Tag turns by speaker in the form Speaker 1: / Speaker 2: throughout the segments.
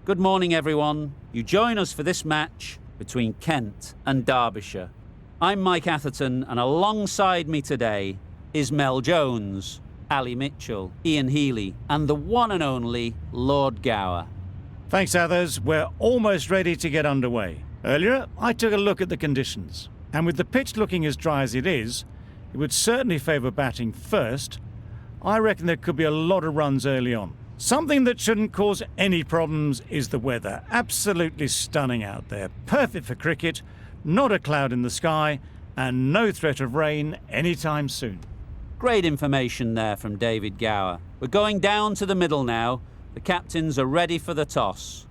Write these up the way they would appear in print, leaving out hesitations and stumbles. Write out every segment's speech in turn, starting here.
Speaker 1: Good morning, everyone. You join us for this match between Kent and Derbyshire. I'm Mike Atherton, and alongside me today is Mel Jones, Ali Mitchell, Ian Healy, and the one and only Lord Gower.
Speaker 2: Thanks, Athers. We're almost ready to get underway. Earlier, I took a look at the conditions, and with the pitch looking as dry as it is, it would certainly favour batting first. I reckon there could be a lot of runs early on. Something that shouldn't cause any problems is the weather. Absolutely stunning out there. Perfect for cricket, not a cloud in the sky, and no threat of rain anytime soon.
Speaker 1: Great information there from David Gower. We're going down to the middle now. The captains are ready for the toss.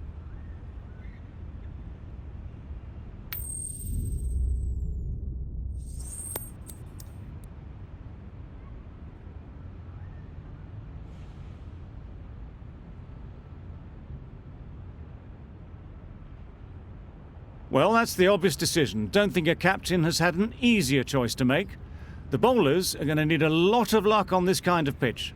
Speaker 2: Well, that's the obvious decision. Don't think a captain has had an easier choice to make. The bowlers are going to need a lot of luck on this kind of pitch.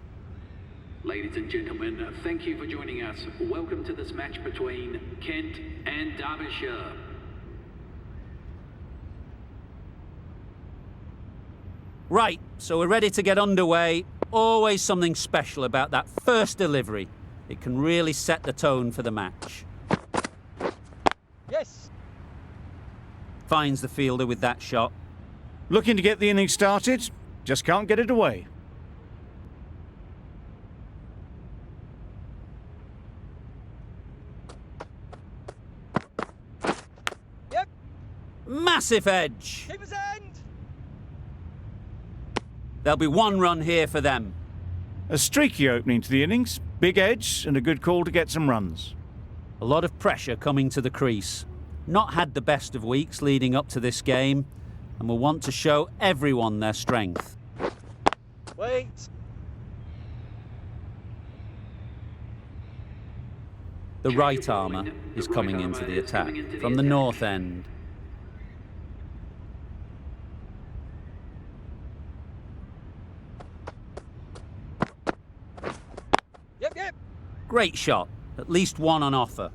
Speaker 3: Ladies and gentlemen, thank you for joining us. Welcome to this match between Kent and Derbyshire.
Speaker 1: Right, so we're ready to get underway. Always something special about that first delivery. It can really set the tone for the match.
Speaker 4: Yes.
Speaker 1: Finds the fielder with that shot.
Speaker 2: Looking to get the innings started, just can't get it away.
Speaker 4: Yep.
Speaker 1: Massive edge.
Speaker 4: Keeper's end.
Speaker 1: There'll be one run here for them.
Speaker 2: A streaky opening to the innings, big edge and a good call to get some runs.
Speaker 1: A lot of pressure coming to the crease. Not had the best of weeks leading up to this game, and will want to show everyone their strength.
Speaker 4: Wait.
Speaker 1: The right armour is coming into the attack from the north end.
Speaker 4: Yep.
Speaker 1: Great shot, at least one on offer.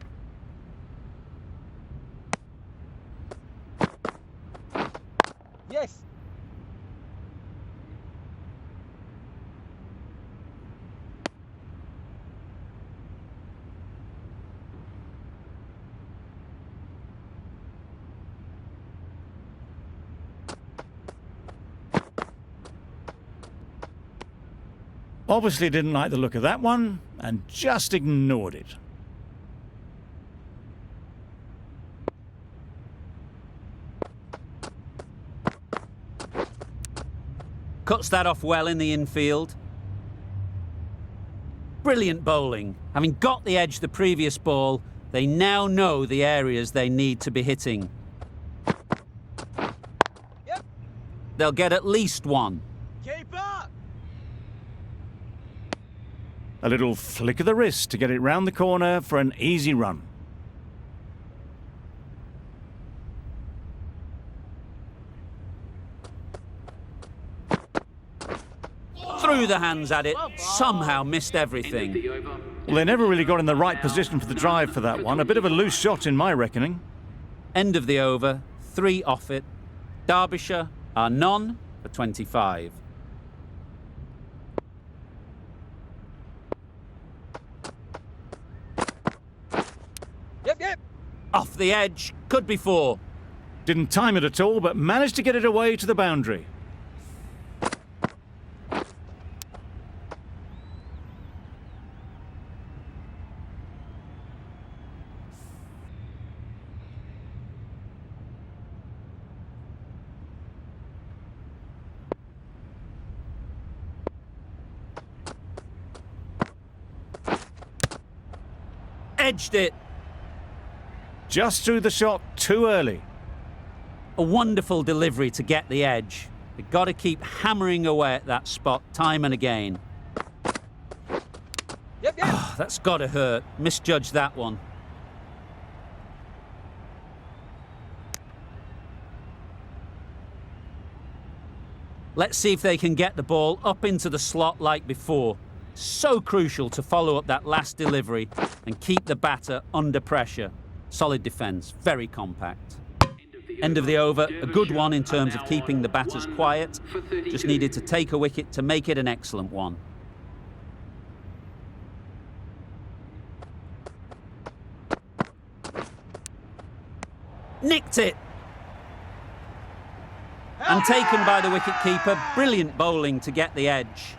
Speaker 4: Yes.
Speaker 2: Obviously didn't like the look of that one and just ignored it.
Speaker 1: Cuts that off well in the infield. Brilliant bowling. Having got the edge the previous ball, they now know the areas they need to be hitting.
Speaker 4: Yep.
Speaker 1: They'll get at least one.
Speaker 4: Keeper.
Speaker 2: A little flick of the wrist to get it round the corner for an easy run.
Speaker 1: Threw the hands at it, somehow missed everything.
Speaker 2: Well, they never really got in the right position for the drive for that one. A bit of a loose shot in my reckoning.
Speaker 1: End of the over, 3 off it. Derbyshire are none for 25.
Speaker 4: Yep.
Speaker 1: Off the edge, could be 4.
Speaker 2: Didn't time it at all, but managed to get it away to the boundary.
Speaker 1: Edged it.
Speaker 2: Just threw the shot too early.
Speaker 1: A wonderful delivery to get the edge. They've got to keep hammering away at that spot time and again.
Speaker 4: Yep.
Speaker 1: Oh, that's got to hurt. Misjudged that one. Let's see if they can get the ball up into the slot like before. So crucial to follow up that last delivery and keep the batter under pressure. Solid defence, very compact. End of the over, a good one in terms of keeping the batters quiet. Just needed to take a wicket to make it an excellent one. Nicked it! And taken by the wicket-keeper. Brilliant bowling to get the edge.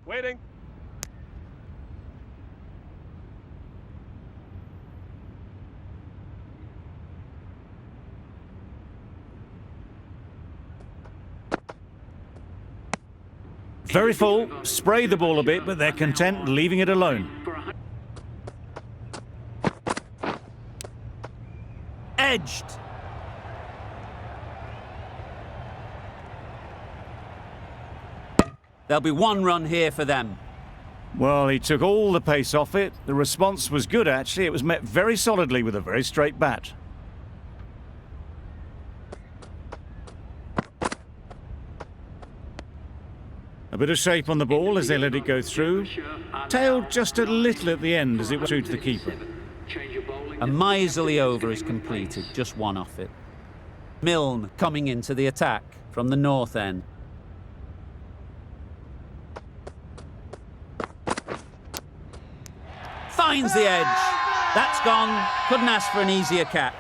Speaker 4: Waiting.
Speaker 2: Very full, spray the ball a bit, but they're content leaving it alone.
Speaker 1: Edged. There'll be one run here for them.
Speaker 2: Well, he took all the pace off it. The response was good, actually. It was met very solidly with a very straight bat. A bit of shape on the ball as they let it go through. Tailed just a little at the end as it went through to the keeper.
Speaker 1: A miserly over is completed, just one off it. Milne coming into the attack from the north end. Finds the edge. That's gone. Couldn't ask for an easier catch.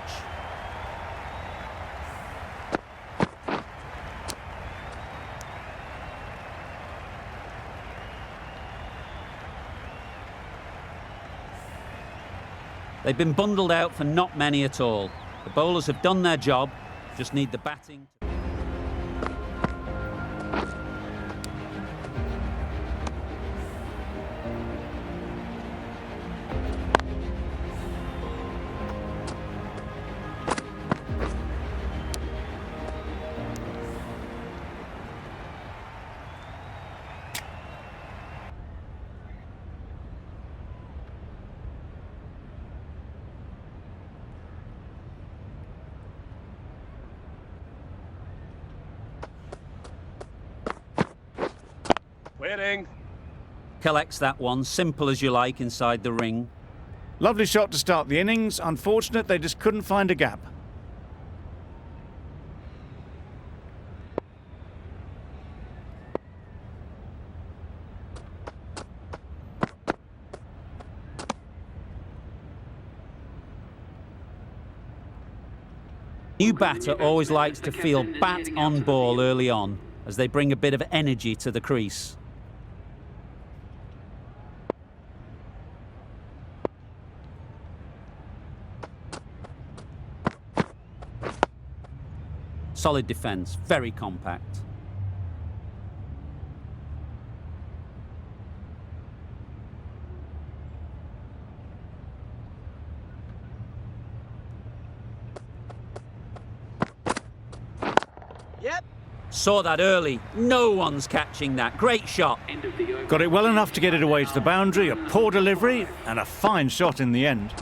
Speaker 1: They've been bundled out for not many at all. The bowlers have done their job, just need the batting.
Speaker 4: Waiting.
Speaker 1: Collects that one, simple as you like, inside the ring.
Speaker 2: Lovely shot to start the innings. Unfortunate they just couldn't find a gap.
Speaker 1: New batter always likes to feel bat on ball early on, as they bring a bit of energy to the crease. Solid defence, very compact.
Speaker 4: Yep.
Speaker 1: Saw that early. No one's catching that. Great shot.
Speaker 2: Got it well enough to get it away to the boundary, a poor delivery, and a fine shot in the end.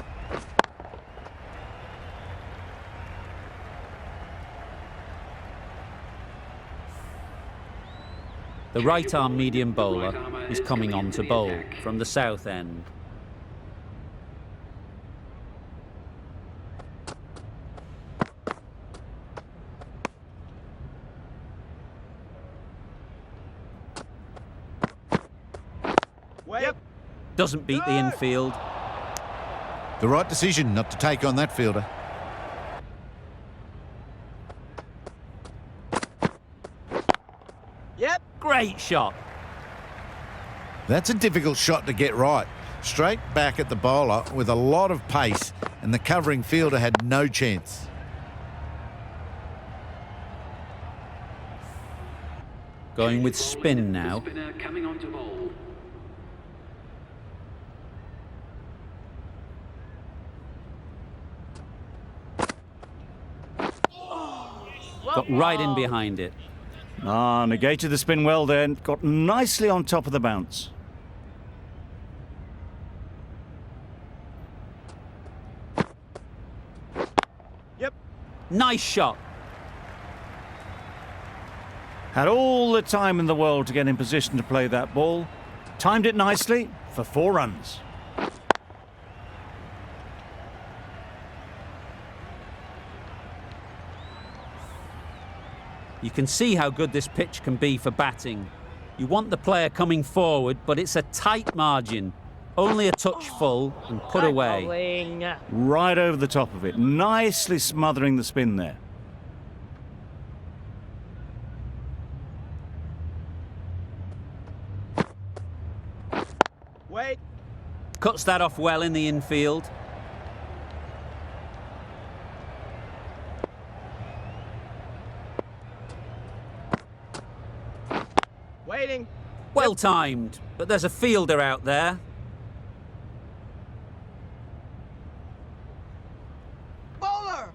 Speaker 1: The right-arm medium bowler is coming on to bowl from the south end.
Speaker 4: Yep.
Speaker 1: Doesn't beat the infield.
Speaker 5: The right decision not to take on that fielder.
Speaker 4: Yep.
Speaker 1: Great shot.
Speaker 5: That's a difficult shot to get right. Straight back at the bowler with a lot of pace, and the covering fielder had no chance.
Speaker 1: Going with spin now.
Speaker 3: Coming on to bowl.
Speaker 1: got right in behind it.
Speaker 2: Ah, negated the spin well then. Got nicely on top of the bounce.
Speaker 4: Yep.
Speaker 1: Nice shot.
Speaker 2: Had all the time in the world to get in position to play that ball. Timed it nicely for 4 runs.
Speaker 1: You can see how good this pitch can be for batting. You want the player coming forward, but it's a tight margin. Only a touch full and put away.
Speaker 6: Bowling.
Speaker 2: Right over the top of it. Nicely smothering the spin there.
Speaker 4: Wait.
Speaker 1: Cuts that off well in the infield.
Speaker 4: Waiting.
Speaker 1: Well timed, but there's a fielder out there.
Speaker 4: Bowler.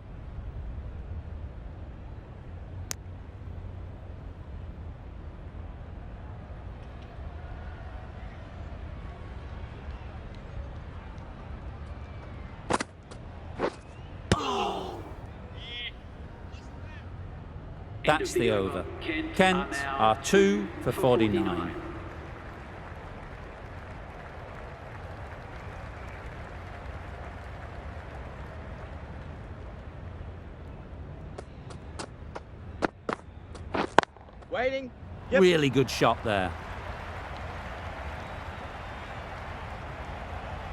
Speaker 1: That's the over. Kent are 2 for 49.
Speaker 4: Waiting. Yep.
Speaker 1: Really good shot there.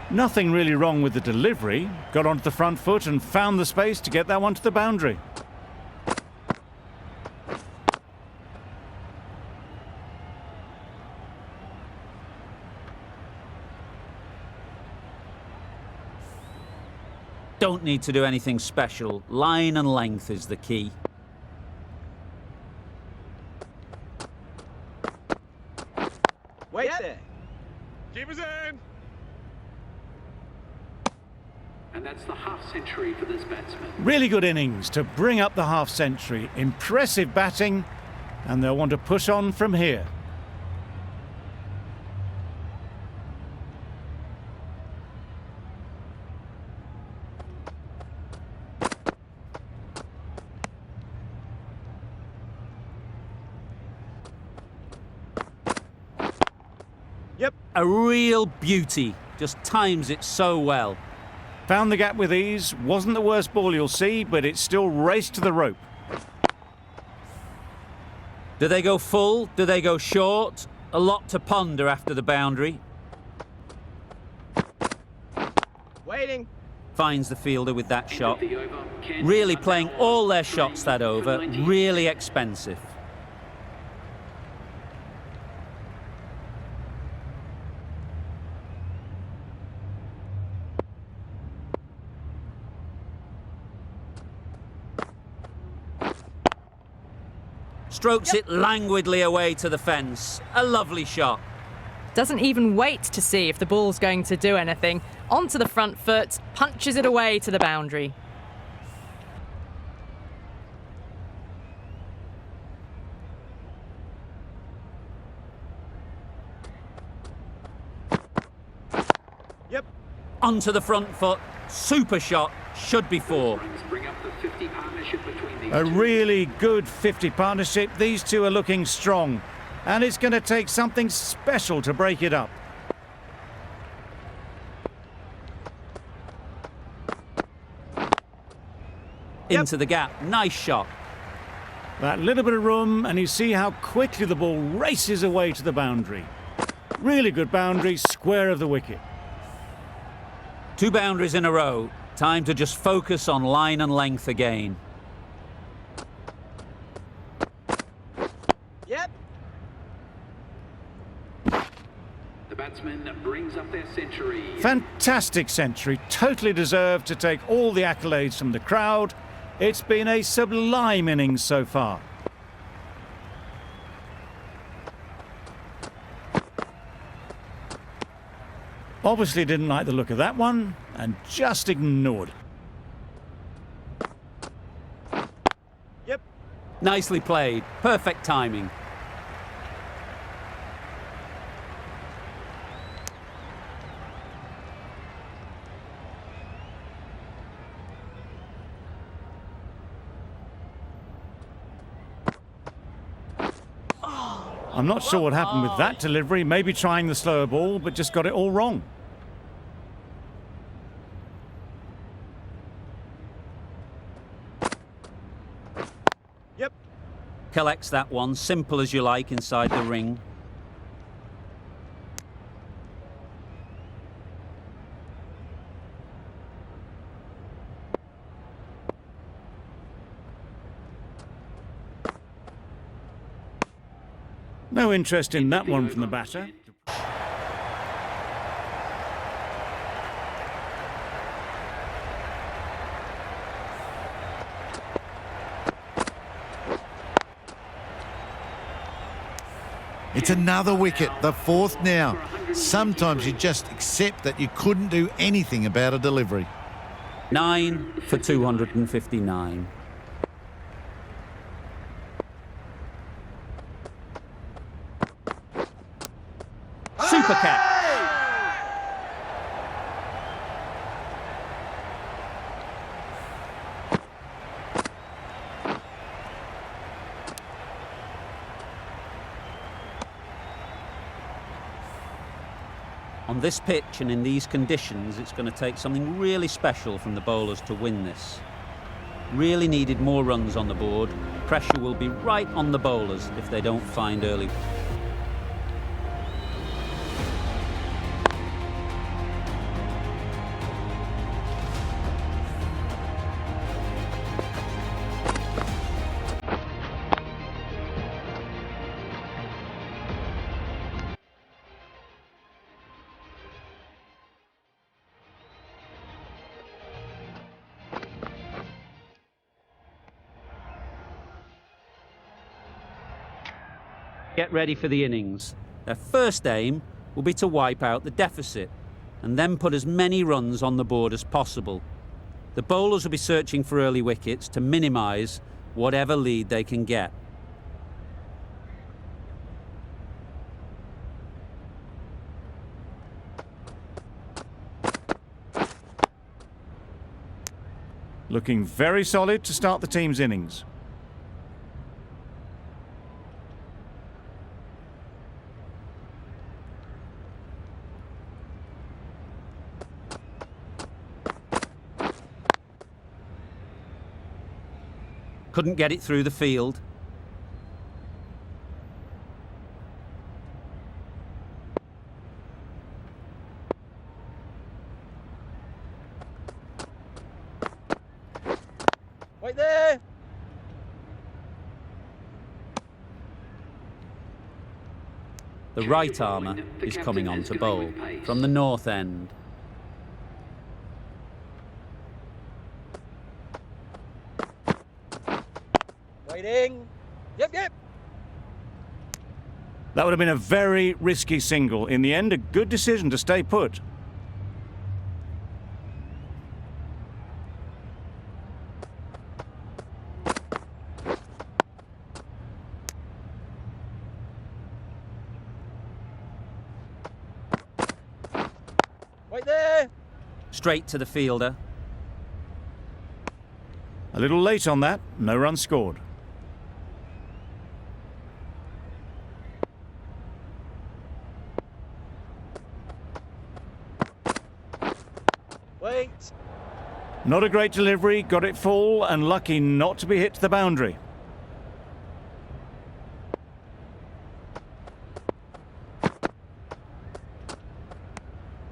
Speaker 2: Nothing really wrong with the delivery. Got onto the front foot and found the space to get that one to the boundary.
Speaker 1: Don't need to do anything special. Line and length is the key.
Speaker 4: Wait there. Keep us in.
Speaker 3: And that's the half century for this batsman.
Speaker 2: Really good innings to bring up the half century. Impressive batting, and they'll want to push on from here.
Speaker 4: Yep.
Speaker 1: A real beauty. Just times it so well.
Speaker 2: Found the gap with ease. Wasn't the worst ball you'll see, but it still raced to the rope.
Speaker 1: Do they go full? Do they go short? A lot to ponder after the boundary.
Speaker 4: Waiting.
Speaker 1: Finds the fielder with that shot.
Speaker 3: The over. Kent
Speaker 1: Really
Speaker 3: are
Speaker 1: playing
Speaker 3: now
Speaker 1: all their
Speaker 3: on
Speaker 1: shots that
Speaker 3: 3
Speaker 1: over.
Speaker 3: for 90.
Speaker 1: Really expensive. Strokes it languidly away to the fence. A lovely shot.
Speaker 6: Doesn't even wait to see if the ball's going to do anything. Onto the front foot, punches it away to the boundary.
Speaker 4: Yep.
Speaker 1: Onto the front foot. Super shot. Should be 4.
Speaker 3: Runs bring up the 50 partnership between these
Speaker 2: A
Speaker 3: two.
Speaker 2: really good 50 partnership. These two are looking strong, and it's going to take something special to break it up.
Speaker 1: Into the gap. Nice shot.
Speaker 2: That little bit of room, and you see how quickly the ball races away to the boundary. Really good boundary, square of the wicket.
Speaker 1: 2 boundaries in a row. Time to just focus on line and length again.
Speaker 4: Yep.
Speaker 3: The batsman brings up their century.
Speaker 2: Fantastic century, totally deserved to take all the accolades from the crowd. It's been a sublime innings so far. Obviously didn't like the look of that one and just ignored it.
Speaker 4: Yep.
Speaker 1: Nicely played. Perfect timing.
Speaker 2: I'm not sure what happened with that delivery. Maybe trying the slower ball, but just got it all wrong.
Speaker 4: Yep.
Speaker 1: Collects that one, simple as you like, inside the ring.
Speaker 2: No interest in that one from the batter.
Speaker 5: It's another wicket, the fourth now. Sometimes you just accept that you couldn't do anything about a delivery.
Speaker 1: 9 for 259. Super catch. On this pitch and in these conditions, it's going to take something really special from the bowlers to win this. Really needed more runs on the board. Pressure will be right on the bowlers if they don't find early. Get ready for the innings. Their first aim will be to wipe out the deficit and then put as many runs on the board as possible. The bowlers will be searching for early wickets to minimise whatever lead they can get.
Speaker 2: Looking very solid to start the team's innings.
Speaker 1: Couldn't get it through the field.
Speaker 4: Wait there.
Speaker 1: The right armour is coming on to bowl from the north end.
Speaker 4: Waiting. Yep, yep.
Speaker 2: That would have been a very risky single. In the end, a good decision to stay put.
Speaker 4: Wait there.
Speaker 1: Straight to the fielder.
Speaker 2: A little late on that, no run scored.
Speaker 4: Wait.
Speaker 2: Not a great delivery, got it full and lucky not to be hit to the boundary.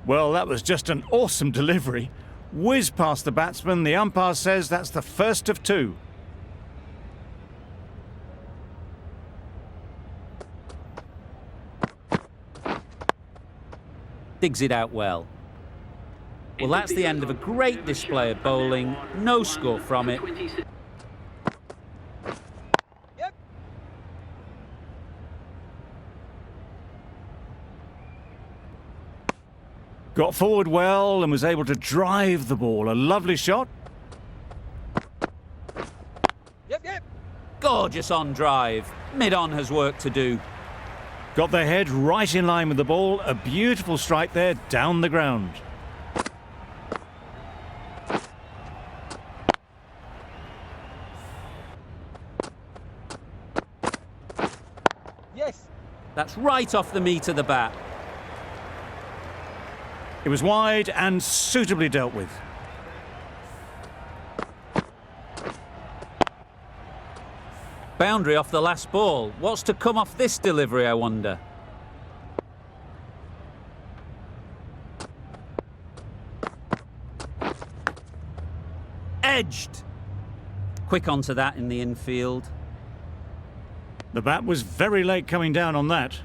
Speaker 2: Well, that was just an awesome delivery. Whiz past the batsman, the umpire says that's the first of two.
Speaker 1: Digs it out well. Well, that's the end of a great display of bowling. No score from it.
Speaker 4: Yep.
Speaker 2: Got forward well and was able to drive the ball. A lovely shot.
Speaker 4: Yep, yep.
Speaker 1: Gorgeous on drive. Mid-on has work to do.
Speaker 2: Got their head right in line with the ball. A beautiful strike there down the ground.
Speaker 4: Yes.
Speaker 1: That's right off the meat of the bat.
Speaker 2: It was wide and suitably dealt with.
Speaker 1: Boundary off the last ball. What's to come off this delivery, I wonder? Edged. Quick onto that in the infield.
Speaker 2: The bat was very late coming down on that.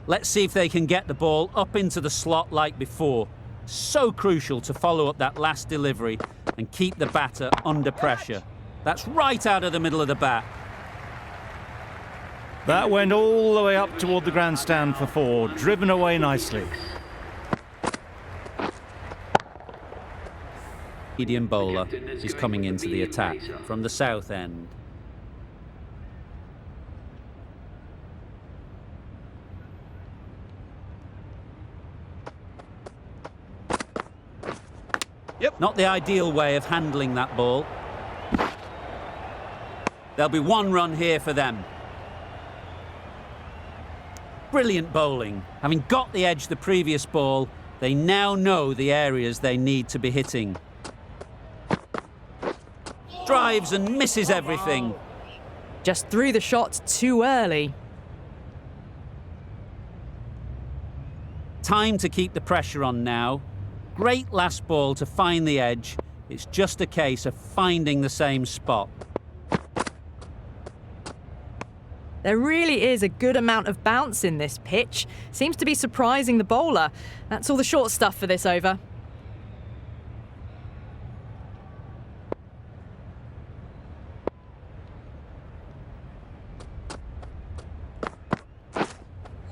Speaker 1: Let's see if they can get the ball up into the slot like before. So crucial to follow up that last delivery and keep the batter under pressure. That's right out of the middle of the bat.
Speaker 2: That went all the way up toward the grandstand for 4, driven away nicely.
Speaker 1: Medium bowler is coming into the attack from the south end.
Speaker 4: Yep.
Speaker 1: Not the ideal way of handling that ball. There'll be 1 run here for them. Brilliant bowling. Having got the edge the previous ball, they now know the areas they need to be hitting. Drives and misses everything.
Speaker 6: Just threw the shot too early.
Speaker 1: Time to keep the pressure on now. Great last ball to find the edge. It's just a case of finding the same spot.
Speaker 6: There really is a good amount of bounce in this pitch. Seems to be surprising the bowler. That's all the short stuff for this over.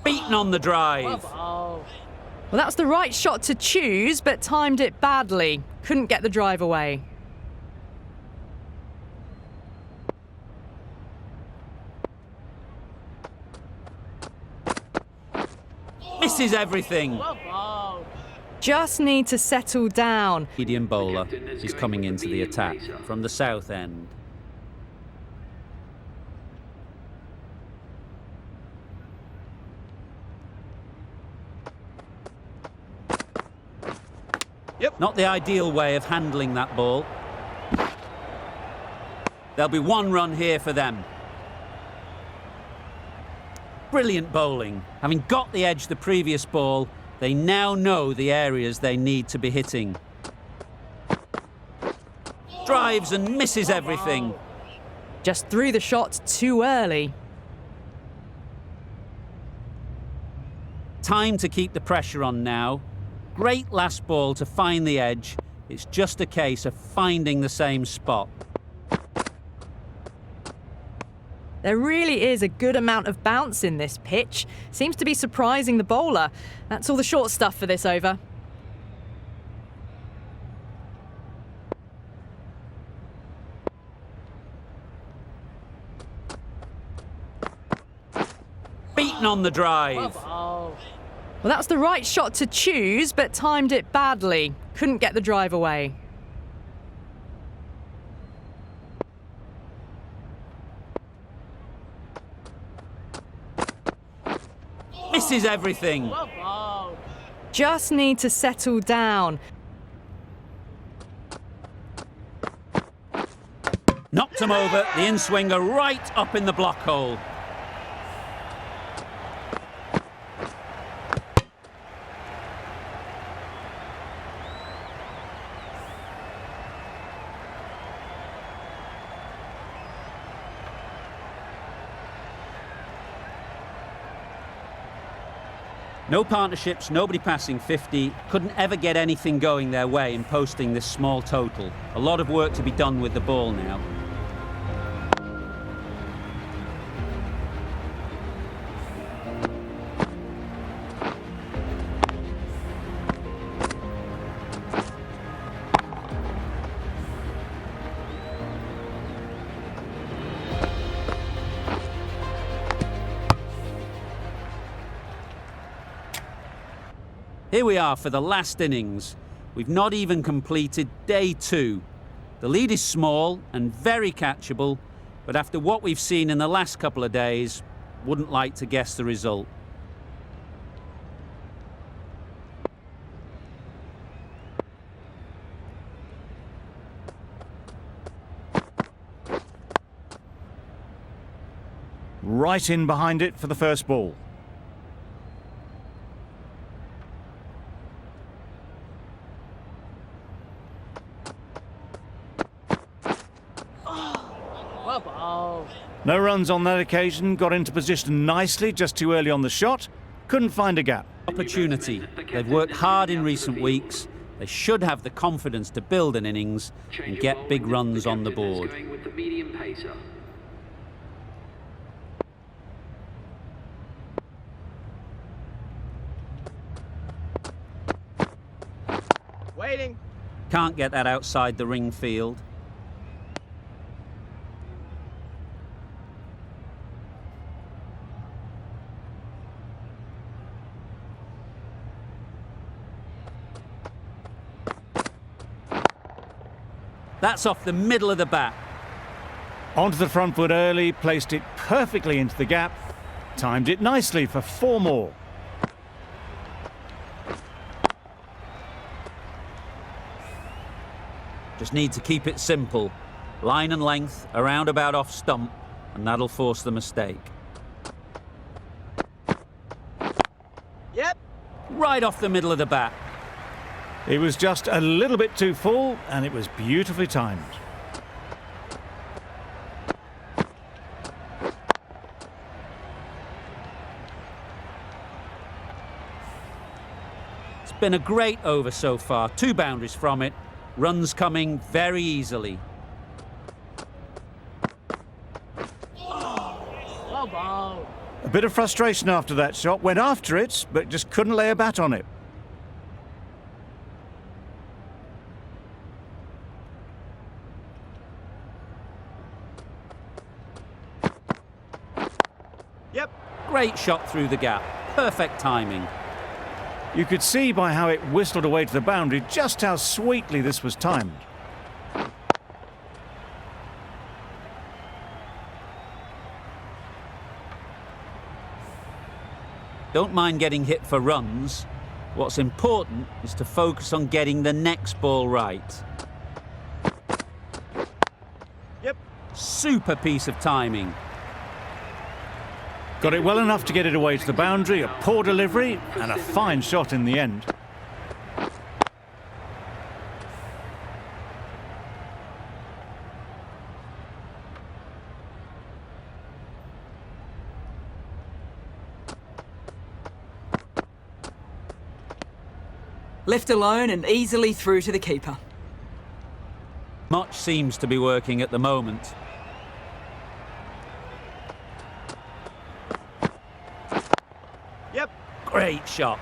Speaker 1: Beaten on the drive.
Speaker 6: Well, that's the right shot to choose, but timed it badly. Couldn't get the drive away.
Speaker 1: Misses everything.
Speaker 6: Just need to settle down.
Speaker 1: Medium bowler is coming into the attack from the south end.
Speaker 4: Yep.
Speaker 1: Not the ideal way of handling that ball. There'll be 1 run here for them. Brilliant bowling. Having got the edge the previous ball, they now know the areas they need to be hitting. Drives and misses everything.
Speaker 6: Just threw the shot too early.
Speaker 1: Time to keep the pressure on now. Great last ball to find the edge. It's just a case of finding the same spot.
Speaker 6: There really is a good amount of bounce in this pitch. Seems to be surprising the bowler. That's all the short stuff for this over.
Speaker 1: Beaten on the drive.
Speaker 6: Well, that's the right shot to choose, but timed it badly. Couldn't get the drive away.
Speaker 1: Misses everything.
Speaker 6: Just need to settle down.
Speaker 1: Knocked him over, the in-swinger right up in the block hole. No partnerships, nobody passing 50. Couldn't ever get anything going their way in posting this small total. A lot of work to be done with the ball now. Here we are for the last innings. We've not even completed day 2. The lead is small and very catchable, but after what we've seen in the last couple of days, wouldn't like to guess the result.
Speaker 2: Right in behind it for the first ball.
Speaker 4: Well bowled.
Speaker 2: No runs on that occasion, got into position nicely just too early on the shot, couldn't find a gap.
Speaker 1: Opportunity. They've worked hard in recent weeks. They should have the confidence to build an innings and get big runs on the board.
Speaker 3: Going with the medium pacer.
Speaker 4: Waiting.
Speaker 1: Can't get that outside the ring field. That's off the middle of the bat.
Speaker 2: Onto the front foot early, placed it perfectly into the gap, timed it nicely for 4 more.
Speaker 1: Just need to keep it simple. Line and length, around about off stump, and that'll force the mistake.
Speaker 4: Yep.
Speaker 1: Right off the middle of the bat.
Speaker 2: It was just a little bit too full, and it was beautifully timed.
Speaker 1: It's been a great over so far. 2 boundaries from it. Runs coming very easily.
Speaker 4: Well bowled.
Speaker 2: A bit of frustration after that shot, went after it, but just couldn't lay a bat on it.
Speaker 4: Yep.
Speaker 1: Great shot through the gap. Perfect timing.
Speaker 2: You could see by how it whistled away to the boundary just how sweetly this was timed.
Speaker 1: Don't mind getting hit for runs. What's important is to focus on getting the next ball right.
Speaker 4: Yep.
Speaker 1: Super piece of timing.
Speaker 2: Got it well enough to get it away to the boundary, a poor delivery, and a fine shot in the end.
Speaker 7: Left alone and easily through to the keeper.
Speaker 1: Much seems to be working at the moment.
Speaker 4: Yep.
Speaker 1: Great shot.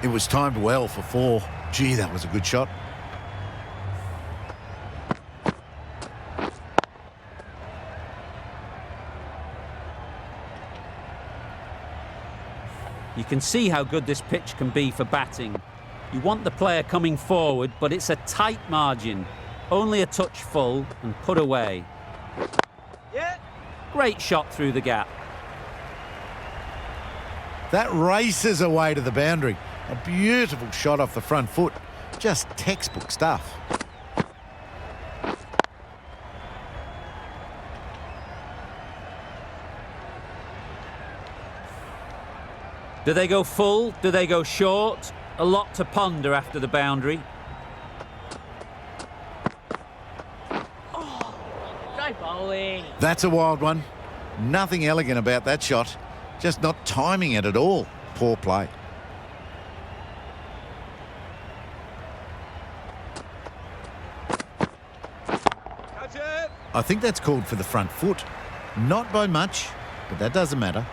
Speaker 5: It was timed well for 4. Gee, that was a good shot.
Speaker 1: You can see how good this pitch can be for batting. You want the player coming forward, but it's a tight margin. Only a touch full and put away.
Speaker 4: Yeah.
Speaker 1: Great shot through the gap.
Speaker 5: That races away to the boundary. A beautiful shot off the front foot. Just textbook stuff.
Speaker 1: Do they go full? Do they go short? A lot to ponder after the boundary.
Speaker 4: Try bowling.
Speaker 5: That's a wild one. Nothing elegant about that shot. Just not timing it at all. Poor play.
Speaker 4: Catch it.
Speaker 5: I think that's called for the front foot. Not by much, but that doesn't matter.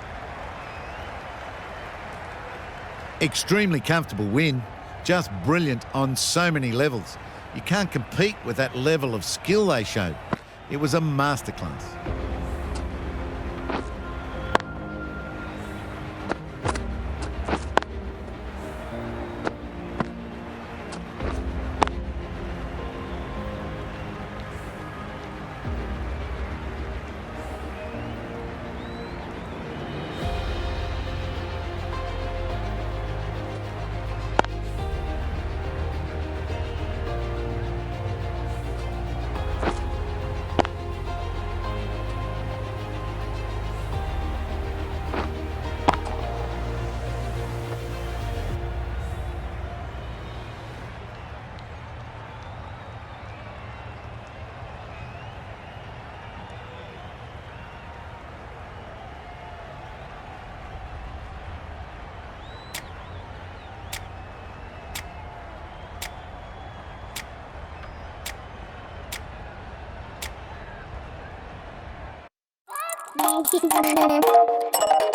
Speaker 5: Extremely comfortable win. Just brilliant on so many levels. You can't compete with that level of skill they showed. It was a masterclass.
Speaker 8: Bye.